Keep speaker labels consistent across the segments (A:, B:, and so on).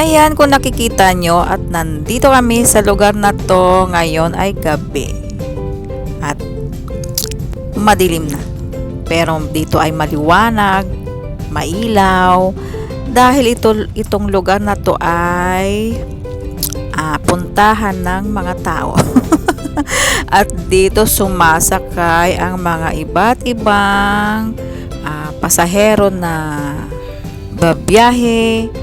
A: Ayan, kung nakikita nyo at nandito kami sa lugar na to ngayon ay gabi. At madilim na. Pero dito ay maliwanag, mailaw. Dahil itong lugar na to ay puntahan ng mga tao. At dito sumasakay ang mga iba't ibang pasahero na babiyahe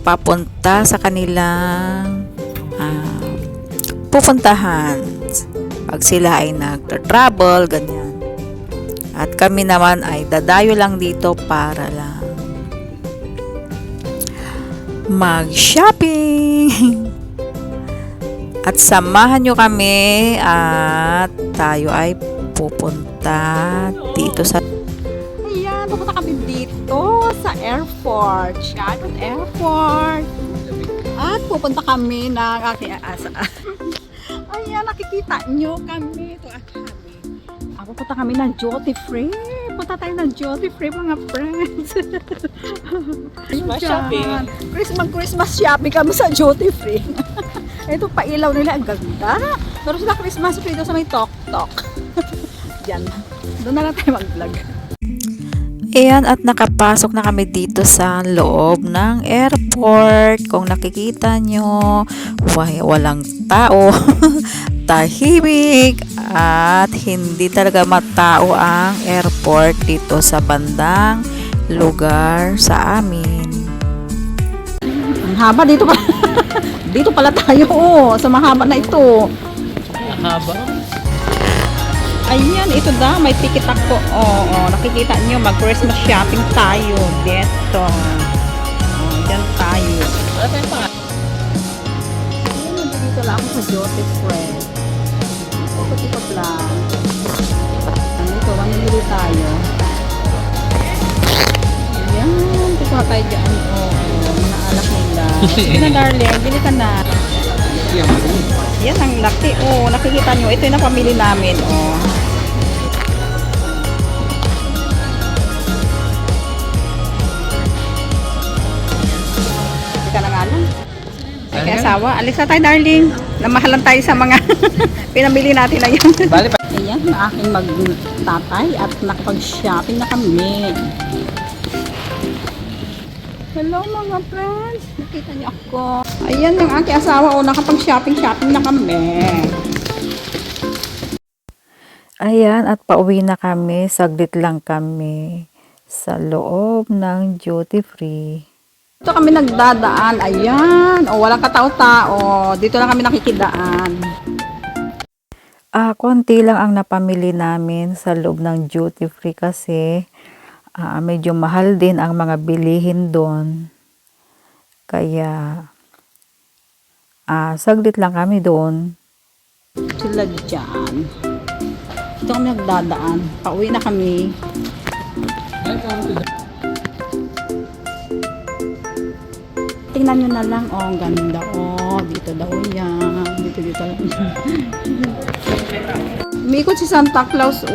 A: papunta sa kanilang pupuntahan pag sila ay nagtra-travel, ganyan. At kami naman ay dadayo lang dito para lang mag-shopping. At samahan nyo kami at tayo ay pupunta dito sa pupunta kami dito sa airport, Shannon Airport. At pupunta kami ng aking asa. Ayan, nakikita nyo kami. Ito ang kami. Pupunta kami ng duty free. Punta tayo ng duty free, mga friends.
B: Christmas shopping.
A: Christmas shopping kami sa duty free. Ito, pailaw nila. Ang ganda. Pero sila Christmas free doon sa may tok-tok. Yan. Doon na lang tayo mag-vlog. Ayan, at nakapasok na kami dito sa loob ng airport. Kung nakikita nyo, walang tao, tahimik, at hindi talaga matao ang airport dito sa bandang lugar sa amin. Ang haba dito pa. Dito pala tayo, sa mahaba na ito.
B: Haba?
A: Ayan, ito daw, may ticket ako. Oo, nakikita nyo, mag-Christmas shopping tayo. Dito. Diyan tayo.
B: Wala tayong pa.
A: Ayan, nandito lang ako sa duty free. Ikot-ikot lang. Ito, manili tayo. Ayan, dito tayo dyan. Mga alak nila. Sige na, darling, bili ka na. Yan ang laki. Nakikita nyo, ito yung napamili namin. Ika na nga lang. Ay, asawa. Alis na tayo, darling. Namahalan tayo sa mga pinamili natin na yun.
B: Bali pa.
A: Ayan, aking magtatay at nakapag-shopping na kami. Hello mga friends, nakita niyo ako. Ayan yung aking asawa, nakapag-shopping na kami. Ayan, at pauwi na kami, saglit lang kami sa loob ng duty free. Dito kami nagdadaan, ayan, walang katao-tao, dito lang kami nakikidaan. Konti lang ang napamili namin sa loob ng duty free kasi medyo mahal din ang mga bilihin doon. Kaya, saglit lang kami doon. Sila dyan. Ito kami nagdadaan. Pauwi na kami. Tingnan nyo na lang. Ang ganda. Dito daw yan. Dito lang. Umikot si Santa Claus,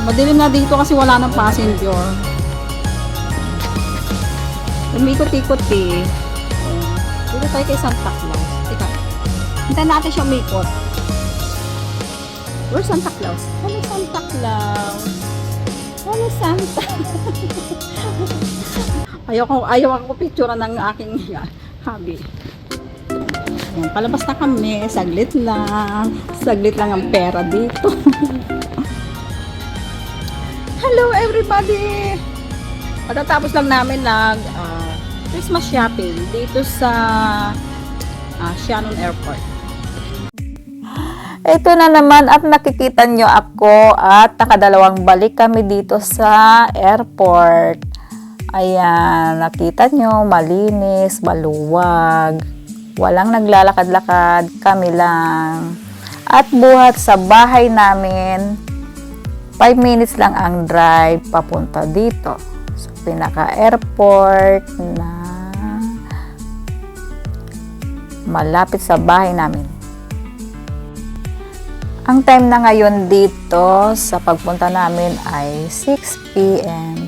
A: madilim na dito kasi wala ng passenger. Umikot-ikot eh. Dito tayo kay Santa Claus. Teka, hintayin natin siya umikot. Where's Santa Claus? Hello, Santa Claus. Hello, Santa. ayaw ako picture ng aking hubby. Ayan, palabas na kami, saglit lang ang pera dito. Hello everybody! Pagkatapos lang namin Christmas shopping dito sa Shannon Airport. Ito na naman at nakikita nyo ako at nakadalawang balik kami dito sa airport. Ayan, nakita nyo, malinis, maluwag. Walang naglalakad-lakad, kami lang. At buhat sa bahay namin, 5 minutes lang ang drive papunta dito. So, pinaka-airport na malapit sa bahay namin. Ang time na ngayon dito sa pagpunta namin ay 6 p.m.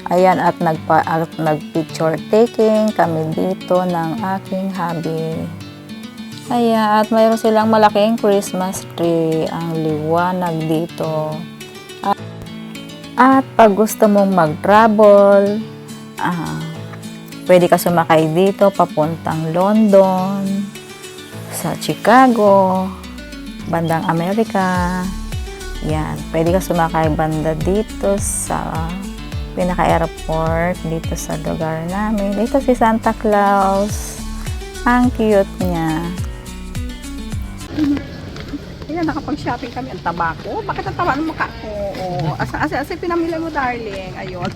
A: Ayan, at nag-picture taking kami dito ng aking hubby. Ayan, at mayroon silang malaking Christmas tree. Ang liwanag dito. At pag gusto mong mag-travel, pwede ka sumakay dito papuntang London, sa Chicago, bandang Amerika. Yan, pwede ka sumakay banda dito sa pinaka-airport dito sa lugar namin. Dito si Santa Claus. Ang cute niya.
C: Ayan, nakapag-shopping kami. Ang taba ko. Bakit ang taba ng mukha ko? Asa pinamili mo, darling? Ayun.